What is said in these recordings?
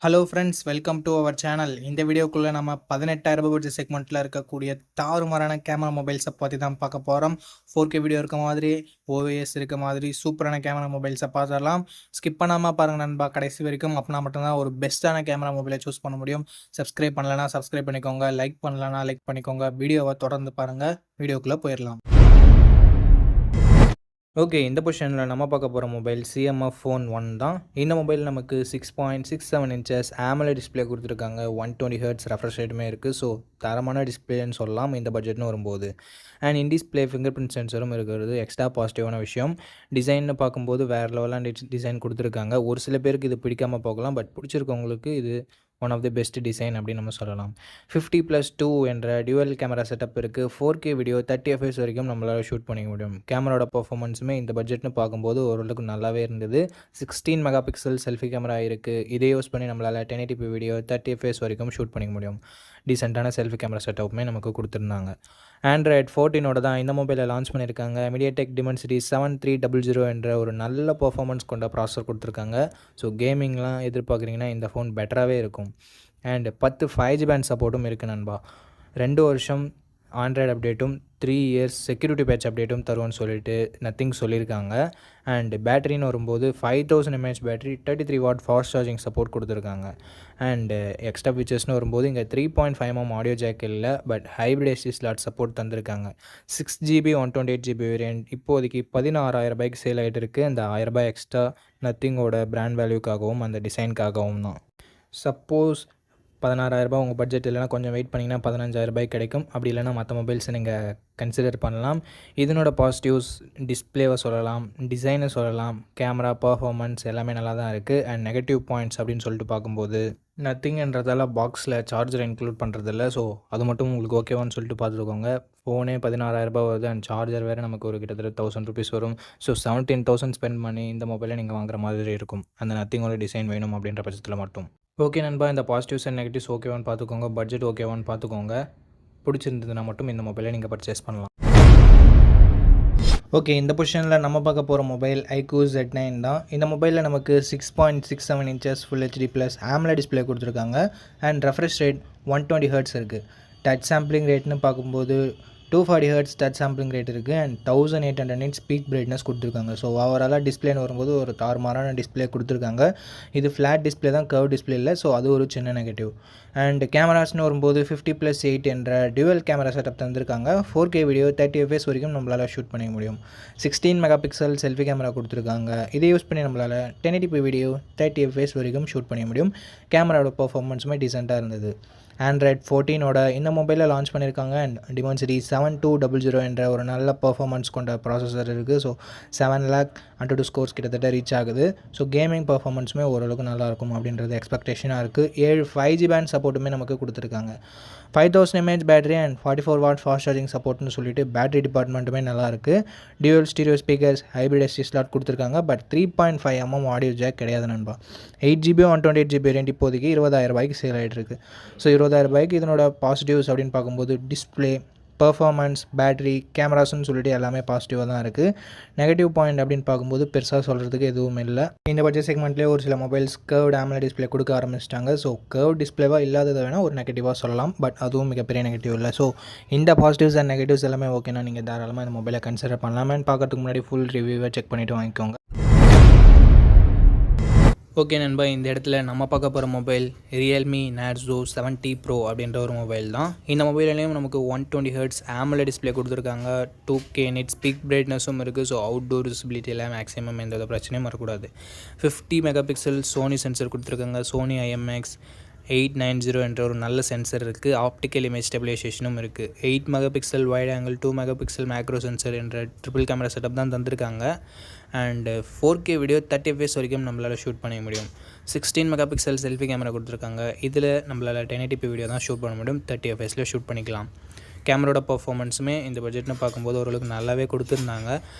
Hello friends, welcome to our channel. இந்த வீடியோக்குள்ளே நம்ம 18,000 பட்ஜெட் செக்மெண்ட்டில் இருக்கக்கூடிய தாறுமாறான கேமரா மொபைல்ஸை பற்றி தான் பார்க்க போகிறோம். 4K வீடியோ இருக்க மாதிரி, OIS இருக்க மாதிரி சூப்பரான கேமரா மொபைல்ஸை பார்த்துடலாம். ஸ்கிப் பண்ணாமல் பாருங்கள் நண்பா கடைசி வரைக்கும். அப்படின்னா மட்டும்தான் ஒரு பெஸ்ட்டான கேமரா மொபைலை சூஸ் பண்ண முடியும். சப்ஸ்கிரைப் பண்ணலைன்னா சப்ஸ்கிரைப் பண்ணிக்கோங்க, லைக் பண்ணலன்னா லைக் பண்ணிக்கோங்க. வீடியோவை தொடர்ந்து பாருங்கள். வீடியோக்குள்ளே போயிடலாம். ஓகே, இந்த பொசிஷனில் நம்ம பார்க்க போகிற மொபைல் CMF Phone 1 தான். இந்த மொபைல் நமக்கு 6.67 இன்ச்சஸ் AMOLED டிஸ்பிளே கொடுத்துருக்காங்க. 120 ஹெர்ட்ஸ் ரெஃப்ரெஷ் ரேட்டுமே இருக்குது. ஸோ தரமான டிஸ்பிளேன்னு சொல்லலாம் இந்த பட்ஜெட்னு வரும்போது. And in display fingerprint சென்சரும் இருக்கிறது எக்ஸ்ட்ரா பாசிட்டிவான விஷயம். டிசைன்னு பார்க்கும்போது வேறு லெவலான டிசைன் கொடுத்துருக்காங்க. ஒரு சில பேருக்கு இது பிடிக்காமல் போகலாம், பட் பிடிச்சிருக்கவங்களுக்கு இது one of the best design அப்படின்னு நம்ம சொல்லலாம். 50+2 என்ற டியூவல் கேமரா செட்டப் இருக்குது. 4K வீடியோ 30 fps வரைக்கும் நம்மளால் ஷூட் பண்ணிக்க முடியும். கேமராவோட பர்ஃபார்மன்ஸுமே இந்த பட்ஜெட்னு பார்க்கும்போது ஓரளவுக்கு நல்லாவே இருந்தது. 16 மெகா பிக்சல் செல்ஃபி கேமரா இருக்குது. இதை யூஸ் பண்ணி நம்மளால் 1080p வீடியோ 30 fps வரைக்கும் ஷூட் பண்ணிக்க முடியும். டீசெண்டான செல்ஃபி கேமரா செட்டப்புமே நமக்கு கொடுத்துருந்தாங்க. Android 14 தான் இந்த மொபைலை லான்ச் பண்ணியிருக்காங்க. MediaTek Dimensity 7300 என்ற ஒரு நல்ல பர்ஃபார்மன்ஸ் கொண்ட ப்ராசஸர் கொடுத்துருக்காங்க. ஸோ கேமிங்லாம் எதிர்பார்க்குறீங்கன்னா இந்த ஃபோன் பெட்டராகவே இருக்கும். அண்ட் 10 5G பேண்ட் சப்போர்ட்டும் இருக்குது நண்பா. 2 வருஷம் ஆண்ட்ராய்டு அப்டேட்டும் 3 இயர்ஸ் செக்யூரிட்டி பேட்ச் அப்டேட்டும் தருவோன்னு சொல்லிட்டு நத்திங் சொல்லியிருக்காங்க. அண்ட் பேட்டரின்னு வரும்போது 5000 mAh battery, 33 what fast charging support கொடுத்துருக்காங்க. அண்டு எக்ஸ்ட்ரா ஃபீச்சர்ஸ்னு வரும்போது இங்கே 3.5mm ஆடியோ ஜாக் இல்லை, but hybrid SD slot support தந்திருக்காங்க. 6GB 128GB வேரியன்ட் இப்போதைக்கு 16,000 சேல் ஆகிட்டு இருக்குது. அந்த 1000 எக்ஸ்ட்ரா நத்திங்கோட பிராண்ட் வேல்யூக்காகவும் அந்த டிசைனுக்காகவும் தான். சப்போஸ் 16,000 உங்கள் பட்ஜெட் இல்லைனா கொஞ்சம் வெயிட் பண்ணிங்கன்னா 15,000 கிடைக்கும். அப்படி இல்லைனா மற்ற மொபைல்ஸை நீங்கள் கன்சிடர் பண்ணலாம். இதனோட பாசிட்டிவ்ஸ் டிஸ்பிளேவை சொல்லலாம், டிசைனை சொல்லலாம், கேமரா பர்ஃபார்மன்ஸ் எல்லாமே நல்லா தான் இருக்குது. அண்ட் நெகட்டிவ் பாயிண்ட்ஸ் அப்படின்னு சொல்லிட்டு பார்க்கும்போது நத்திங்ன்றதால பாக்ஸில் சார்ஜர் இன்க்ளூட் பண்ணுறதில்ல. ஸோ அது மட்டும் உங்களுக்கு ஓகேவான்னு சொல்லிட்டு பார்த்துக்கோங்க. ஃபோனே 16,000 வருது அண்ட் சார்ஜர் வேறு நமக்கு ஒரு கிட்டத்தட்ட 1000 rupees வரும். ஸோ 17,000 ஸ்பெண்ட் பண்ணி இந்த மொபைலை நீங்கள் வாங்குற மாதிரி இருக்கும். அந்த நத்திங்கோட டிசைன் வேணும் அப்படின்ற பட்சத்தில் மட்டும். ஓகே நண்பா, இந்த பாசிட்டிவ்ஸ் அண்ட் நெகட்டிவ்ஸ் ஓகேவான்னு பார்த்துக்கோங்க. பட்ஜெட் ஓகேவான்னு பார்த்துக்கோங்க. பிடிச்சிருந்ததுன்னா மட்டும் இந்த மொபைலை நீங்கள் பர்ச்சேஸ் பண்ணலாம். ஓகே, இந்த பொசிஷனில் நம்ம பார்க்க போகிற மொபைல் iQOO Z9 தான். இந்த மொபைலில் நமக்கு 6.67 inches Full HD+ AMOLED display கொடுத்துருக்காங்க. அண்ட் ரெஃப்ரெஷ் ரேட் 120 ஹெர்ட்ஸ் இருக்குது. டச் சாம்பிளிங் ரேட்னு பார்க்கும்போது 240 ஹெர்ட்ஸ் டச் சாம்பிளிங் ரேட் இருக்குது. அண்ட் 1800 nits பீக் பிரைட்னஸ் கொடுத்துருக்காங்க. ஸோ ஓவராலாக டிஸ்பிளேன்னு வரும்போது ஒரு தாறுமாறான டிஸ்பிளே கொடுத்துருக்காங்க. இது ஃப்ளாட் டிஸ்பிளே தான், கர்வ் டிஸ்பிளே இல்லை. ஸோ அது ஒரு சின்ன நெகட்டிவ். அண்ட் கேமராஸ்னு வரும்போது 50+8 என்ற டியூவல் கேமரா செட்டப் தந்திருக்காங்க. 4K வீடியோ 30 fps வரைக்கும் நம்மளால் ஷூட் பண்ணிக்க முடியும். 16 மெகா பிக்சல் செல்ஃபி கேமரா கொடுத்துருக்காங்க. இதை யூஸ் பண்ணி நம்மளால் 1080p வீடியோ 30 fps வரைக்கும் ஷூட் பண்ணிக்க முடியும். கேமராவோட பர்ஃபார்மன்ஸுமே டீசெண்டாக இருந்தது. Android 14 இந்த மொபைலில் லான்ச் பண்ணியிருக்காங்க. அண்ட் Dimensity 7200 என்ற ஒரு நல்ல பர்ஃபார்மன்ஸ் கொண்ட ப்ராசஸர் இருக்குது. ஸோ 7 lakh AnTuTu ஸ்கோர்ஸ் கிட்டத்தட்ட ரீச் ஆகுது. ஸோ கேமிங் பர்ஃபார்மன்ஸுமே ஓரளவுக்கு நல்லாயிருக்கும் அப்படின்றது எக்ஸ்பெக்டேஷனாக இருக்குது. 7 5G பேண்ட் சப்போர்ட்டுமே நமக்கு கொடுத்துருக்காங்க. 5000 mAh battery and 44 watt fast charging சப்போர்ட்னு சொல்லிட்டு பேட்டரி டிபார்ட்மெண்ட்டுமே நல்லாயிருக்கு. Dual stereo speakers, hybrid SD slot கொடுத்துருக்காங்க. பட் 3.5mm ஆடியோ ஜாக் கிடையாது நண்பா. 8GB 128GB வேரியன்ட் இப்போதைக்கு 20,000 சேல் ஆகிட்டு இருக்குது. ஸோ 20,000 இதனோட பாசிட்டிவ்ஸ் அப்படின்னு பார்க்கும்போது டிஸ்பிளே, பர்ஃபார்மன்ஸ், பேட்டரி, கேமராஸ்ன்னு சொல்லிட்டு எல்லாமே பாசிட்டிவாக தான் இருக்குது. நெகட்டிவ் பாயிண்ட் அப்படின்னு பார்க்கும்போது பெருசாக சொல்கிறதுக்கு எதுவும் இல்லை. இந்த பட்ஜெட் செக்மெண்ட்லேயே ஒரு சில மொபைல்ஸ் கர்வ்டு AMOLED டிஸ்பிளே கொடுக்க ஆரம்பிச்சிட்டாங்க. ஸோ கர்வ் டிஸ்பிளேவாக இல்லாததை வேணால் ஒரு நெகட்டிவாக சொல்லலாம். பட் அதுவும் மிகப்பெரிய நெகட்டிவ் இல்லை. ஸோ இந்த பாசிட்டிவ்ஸ் அண்ட் நெகட்டிவ்ஸ் எல்லாமே ஓகேனா நீங்கள் தாராளமாக இந்த மொபைலை கன்சிடர் பண்ணலாமேன்னு பார்க்கறதுக்கு முன்னாடி ஃபுல் ரிவ்யூவை செக் பண்ணிவிட்டு வாங்கிக்கோங்க. ஓகே நண்பா, இந்த இடத்துல நம்ம பார்க்க போகிற மொபைல் Realme Narzo 70 Pro அப்படின்ற ஒரு மொபைல் தான். இந்த மொபைல்லையும் நமக்கு 120 ஹெர்ட்ஸ் AMOLED டிஸ்பிளே கொடுத்துருக்காங்க. 2K nits பீக் பிரைட்னஸும் இருக்குது. ஸோ அவுட்டோர் விசிபிலிட்டி எல்லாம் மேக்ஸிமம் எந்த பிரச்சனையும் வரக்கூடாது. 50 மெகா பிக்சல் சோனி சென்சர் கொடுத்துருக்காங்க. சோனி IMX 890 என்ற ஒரு நல்ல சென்சர் இருக்குது. ஆப்டிக்கல் இமேஜ் ஸ்டெபிலைசேஷனும் இருக்குது. 8 mega pixel wide angle, 2 mega pixel macro sensor என்ற ட்ரிபிள் கேமரா செட்டப் தான் தந்திருக்காங்க. அண்டு 4K வீடியோ 30 fps வரைக்கும் நம்மளால் ஷூட் பண்ணிக்க முடியும். 16 மெகா பிக்சல் செல்ஃபி கேமரா கொடுத்துருக்காங்க. இதில் நம்மளால் 1080p வீடியோ தான் ஷூட் பண்ண முடியும். 30 fps ஷூட் பண்ணிக்கலாம். கேமரோட பர்ஃபார்மன்ஸுமே இந்த பட்ஜெட்னு பார்க்கும்போது ஓரளவுக்கு நல்லாவே கொடுத்துருந்தாங்க.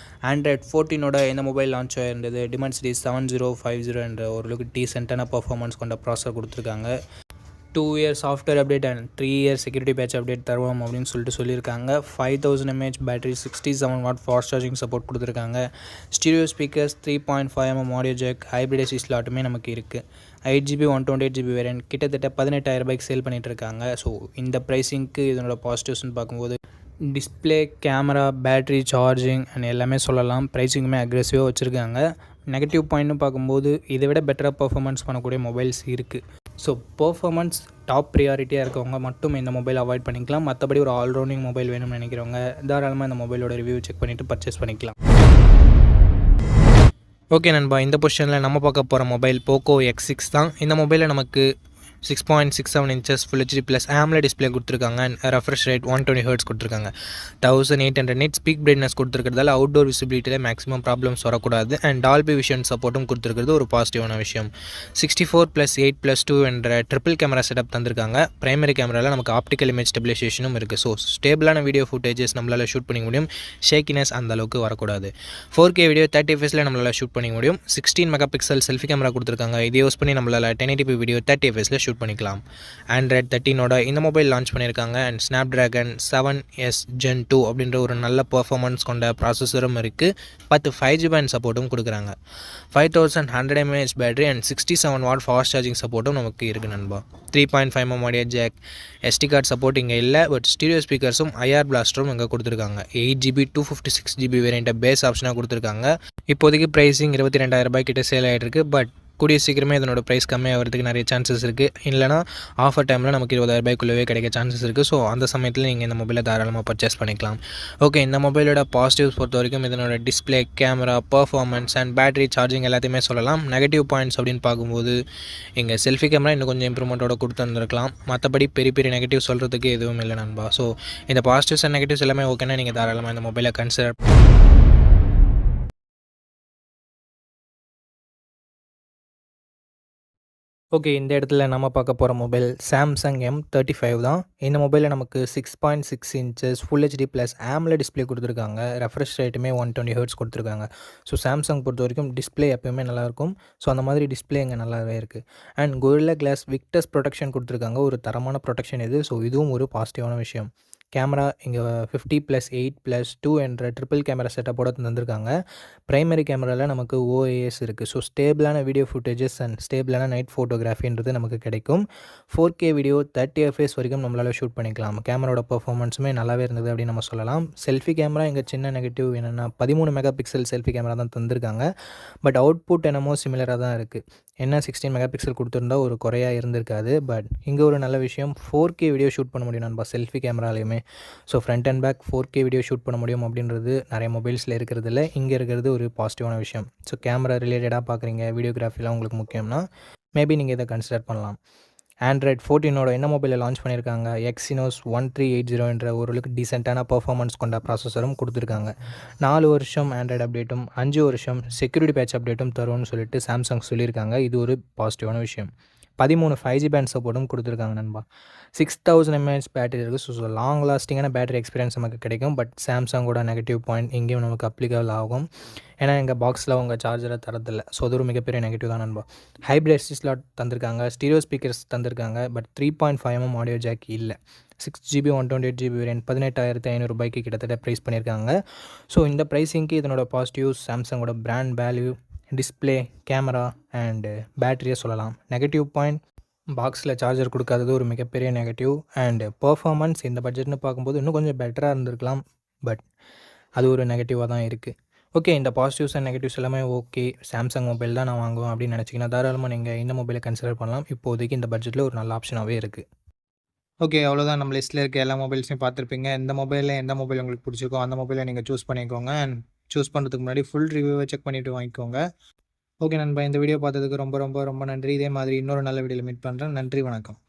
Android 14 இந்த மொபைல் லான்ச் ஆகிருந்தது. Dimensity 7050 என்ற ஓரளவுக்கு டீசென்ட்டான பர்ஃபார்மன்ஸ் கொண்ட ப்ராசஸர் கொடுத்துருக்காங்க. 2 years software update and 3 years security patch update தருவோம் அப்படின்னு சொல்லியிருக்காங்க. 5000 mAh battery, 67 watt fast charging support கொடுத்துருக்காங்க. Stereo speakers, 3.5 mm audio jack, hybrid SD ஸ்லாட்டுமே நமக்கு இருக்குது. 8GB 128GB வேரியன்ட் கிட்டத்தட்ட 18,000 ரூபாய்க்கு சேல் பண்ணிகிட்டு இருக்காங்க. ஸோ இந்த ப்ரைஸிங்க்கு இதனோட பாசிட்டிவ்ஸ்னு பார்க்கும்போது display, camera, battery, charging and எல்லாமே சொல்லலாம். ப்ரைஸிங்குமே அக்ரெசிவாக வச்சுருக்காங்க. நெகட்டிவ் பாயிண்ட்னு பார்க்கும்போது இதை விட பெட்டராக பர்ஃபார்மன்ஸ் பண்ணக்கூடிய மொபைல்ஸ் இருக்குது. ஸோ பர்ஃபார்மன்ஸ் டாப் ப்ரியாரிட்டியாக இருக்கவங்க மட்டும் இந்த மொபைல் அவாய்ட் பண்ணிக்கலாம். மற்றபடி ஒரு ஆல்ரவுண்டிங் மொபைல் வேணும்னு நினைக்கிறவங்க தாராளமாக இந்த மொபைலோட ரிவ்யூ செக் பண்ணிவிட்டு பர்ச்சேஸ் பண்ணிக்கலாம். ஓகே நண்பா, இந்த பொசிஷனில் நம்ம பார்க்க போகிற மொபைல் போக்கோ X6 தான். இந்த மொபைலில் நமக்கு 6.67 inches Full HD Plus AMOLED display கொடுத்துருக்காங்க. அண்ட் ரெஃப்ரெஷ் ரேட் 120 Hz கொடுத்துருக்காங்க. 1800 nits ஸ்பீக் பிரைட்னஸ் கொடுத்துருக்கிறதால அவுட்டோர் விசிபிலிட்டியில் மேக்ஸிமம் ப்ராப்ளம்ஸ் வரக்கூடாது. அண்ட் டால்பி விஷன் சப்போர்ட்டும் கொடுத்துருக்கிறது ஒரு பாசிட்டிவான விஷயம். 64+8+2 என்ற ட்ரிபிள் கேமரா செட்டப் தந்திருக்காங்க. பிரைமரி கேமராவில் நமக்கு ஆப்டிக்கல் இமேஜ் ஸ்டெபிலைசேஷனும் இருக்குது. ஸோ ஸ்டேபிளான வீடியோ ஃபுட்டேஜஸ் நம்மளால் ஷூட் பண்ணிக்க முடியும். ஷேக்கினஸ் அந்த அளவுக்கு வரக்கூடாது. 4K வீடியோ 30 fps நம்மளால் ஷூட் பண்ணிக்க முடியும். 16 MP செல்ஃபி கேமரா கொடுத்துருக்காங்க. இதை யூஸ் பண்ணி நம்மளால் 1080p வீடியோ 30 fps ஷூட் பண்ணிக்கலாம். ஆண்ட்ராய்ட் 13ஓட இந்த மொபைல் லான்ச் பண்ணியிருக்காங்க. அண்ட் ஸ்னாப்ட்ராகன் 7S Gen 2 அப்படின்ற ஒரு நல்ல பர்ஃபார்மன்ஸ் கொண்ட ப்ராசஸரும் இருக்குது. 10 5G பேண்ட் சப்போர்ட்டும் கொடுக்குறாங்க. 5100 mAh battery and 67 watt fast charging சப்போர்ட்டும் நமக்கு இருக்குது நண்பா. 3.5 mm audio jack, SD card support இங்கே இல்லை. பட் ஸ்டீரியோ ஸ்பீக்கர்ஸும் IR பிளாஸ்டரும் இங்கே கொடுத்துருக்காங்க. 8GB 256GB வேரியண்ட்டை பேஸ் ஆப்ஷனாக கொடுத்துருக்காங்க. இப்போதைக்கு ப்ரைஸிங் 22,000 ரூபாய் கிட்ட சேல் ஆகிட்டு இருக்குது. பட் கூடிய சீக்கிரமே இதனோட ப்ரைஸ் கம்மியாகிறதுக்கு நிறைய சான்சஸ் இருக்குது. இல்லைனா ஆஃபர் டைமில் நமக்கு 20,000 ரூபாய்க்குள்ளவே கிடைக்க சான்சஸ் இருக்குது. ஸோ அந்த சமயத்தில் நீங்கள் இந்த மொபைலை தாராளமாக பர்ச்சேஸ் பண்ணிக்கலாம். ஓகே, இந்த மொபைலோட பாசிட்டிவ்ஸ் பொறுத்த வரைக்கும் இதனோட display, camera, performance and battery, charging எல்லாத்தையுமே சொல்லலாம். நெகட்டிவ் பாயிண்ட்ஸ் அப்படின்னு பார்க்கும்போது இங்கே செல்ஃபி கேமரா இன்னும் கொஞ்சம் இம்ப்ரூவ்மெண்ட்டோட கொடுத்துருந்துருக்கலாம். மற்றபடி பெரிய பெரிய நெகட்டிவ் சொல்கிறதுக்கு எதுவும் இல்லை நண்பா. ஸோ இந்த பாசிட்டிவ்ஸ் அண்ட் நெகட்டிவ்ஸ் எல்லாமே ஓகேனா நீங்கள் தாராளமாக இந்த மொபைலை கன்சிடர். ஓகே, இந்த இடத்துல நம்ம பார்க்க போகிற மொபைல் சாம்சங் M35 தான். இந்த மொபைலில் நமக்கு 6.6 inches Full HD Plus AMOLED display கொடுத்துருக்காங்க. ரெஃப்ரெஷ் ரேட்டுமே 120 Hz கொடுத்துருக்காங்க. ஸோ சாம்சங் பொறுத்த வரைக்கும் டிஸ்பிளே எப்போயுமே நல்லாயிருக்கும். ஸோ அந்த மாதிரி டிஸ்பிளே இங்கே நல்லாவே இருக்குது. And Gorilla Glass Victus protection கொடுத்துருக்காங்க. ஒரு தரமான ப்ரொடெக்ஷன் இது. ஸோ இதுவும் ஒரு பாசிட்டிவான விஷயம். கேமரா இங்கே 50+8+2 என்ற ட்ரிபிள் கேமரா செட்டப்போட தந்திருக்காங்க. ப்ரைமரி கேமராவில் நமக்கு OIS இருக்குது. ஸோ ஸ்டேபிளான வீடியோ ஃபுட்டேஜஸ் அண்ட் ஸ்டேபிளான நைட் ஃபோட்டோகிராஃபின்றது நமக்கு கிடைக்கும். 4K வீடியோ 30 fps வரைக்கும் நம்மளால் ஷூட் பண்ணிக்கலாம். கேமராவோட பர்ஃபார்மன்ஸுமே நல்லாவே இருந்தது அப்படின்னு நம்ம சொல்லலாம். செல்ஃபி கேமரா இங்கே சின்ன நெகட்டிவ் என்னென்னா 13 MP செல்ஃபி கேமரா தான் தந்திருக்காங்க. பட் அவுட்புட் என்னமோ சிமிலராக தான் இருக்குது. என்ன 16 MP கொடுத்துருந்தா ஒரு குறையாக இருந்திருக்காது. பட் இங்கே ஒரு நல்ல விஷயம், 4K வீடியோ ஷூட் பண்ண முடியும் நண்பா செல்ஃபி கேமராலையுமே. So front and back 4K video shoot பண்ண முடியும் அப்படின்றது நிறைய மொபைல்ஸில் இருக்கிறது இல்லை. இங்கே இருக்கிறது ஒரு பாசிட்டிவான விஷயம். ஸோ கேமரா ரிலேட்டடாக பார்க்குறீங்க, வீடியோகிராஃபிலாம் உங்களுக்கு முக்கியம்னா மேபி நீங்கள் இதை கன்சிடர் பண்ணலாம். ஆண்ட்ராய்ட் 14ஓட என்ன மொபைலில் லான்ச் பண்ணியிருக்காங்க. Exynos 1380 என்ற ஓரளவுக்கு டீசெண்டான பர்ஃபார்மன்ஸ் கொண்ட ப்ராசஸரும் கொடுத்துருக்காங்க. 4 வருஷம் ஆண்ட்ராய்டு அப்டேட்டும் 5 வருஷம் செக்யூரிட்டி பேட்ச் அப்டேட்டும் தரும்னு சொல்லிட்டு சாம்சங் சொல்லியிருக்காங்க. இது ஒரு பாசிட்டிவான விஷயம். 13 5G பேண்ட் சப்போர்ட்டும் கொடுத்துருக்காங்க நண்பா. 6000 mAh பேட்டரி இருக்குது. ஸோ லாங் லாஸ்டிங்கான பேட்டரி எக்ஸ்பீரியன்ஸ் நமக்கு கிடைக்கும். பட் சாம்சங்கோட நெகட்டிவ் பாயிண்ட் இங்கேயும் நமக்கு அப்ளிகபிள் ஆகும். ஏன்னா எங்கள் பாக்ஸில் உங்கள் சார்ஜரை தரதில்லை. ஸோ அது ஒரு மிகப்பெரிய நெகட்டிவ் தான் நண்பா. ஹைப்ரிட் எஸ்டி ஸ்லாட் தந்திருக்காங்க. ஸ்டீரியோ ஸ்பீக்கர்ஸ் தந்திருக்காங்க. பட் 3.5 mm ஆடியோ ஜாக் இல்லை. 6GB 128GB வேரியன்ட் 18,500 ரூபாய்க்கு கிட்டத்தட்ட ப்ரைஸ் பண்ணியிருக்காங்க. ஸோ இந்த ப்ரைஸிங்க்கு இதனோட பாசிட்டிவ்ஸ் சாம்சங்கோட brand value, display, camera and பேட்டரியை சொல்லலாம். நெகட்டிவ் பாயிண்ட் பாக்ஸில் சார்ஜர் கொடுக்காதது ஒரு மிகப்பெரிய நெகட்டிவ். அண்டு பர்ஃபார்மன்ஸ் இந்த பட்ஜெட்னு பார்க்கும்போது இன்னும் கொஞ்சம் பெட்டராக இருந்திருக்கலாம். பட் அது ஒரு நெகட்டிவாக தான் இருக்குது. ஓகே, இந்த பாசிட்டிவ்ஸ் அண்ட் நெகட்டிவ்ஸ் எல்லாமே ஓகே. சாம்சங் மொபைல் தான் நான் வாங்குவேன் அப்படின்னு நினச்சிங்கன்னா தாராளமாக நீங்கள் இந்த மொபைலை கன்சிடர் பண்ணலாம். இப்போதைக்கு இந்த பட்ஜெட்டில் ஒரு நல்ல ஆப்ஷனாகவே இருக்குது. ஓகே, அவ்வளோதான். நம்ம லிஸ்ட்டில் இருக்க எல்லா மொபைல்ஸையும் பார்த்துருப்பீங்க. எந்த மொபைலில் எந்த மொபைல் உங்களுக்கு பிடிச்சிருக்கோ அந்த மொபைலை நீங்கள் சூஸ் பண்ணிக்கோங்க. அண்ட் சூஸ் பண்ணுறதுக்கு முன்னாடி ஃபுல் ரிவ்யூவை செக் பண்ணிவிட்டு வாங்கிக்கோங்க. ஓகே நண்பா, இந்த வீடியோ பார்த்ததுக்கு ரொம்ப ரொம்ப ரொம்ப நன்றி. இதே மாதிரி இன்னொரு நல்ல வீடியோவில் மீட் பண்ணுறேன். நன்றி, வணக்கம்.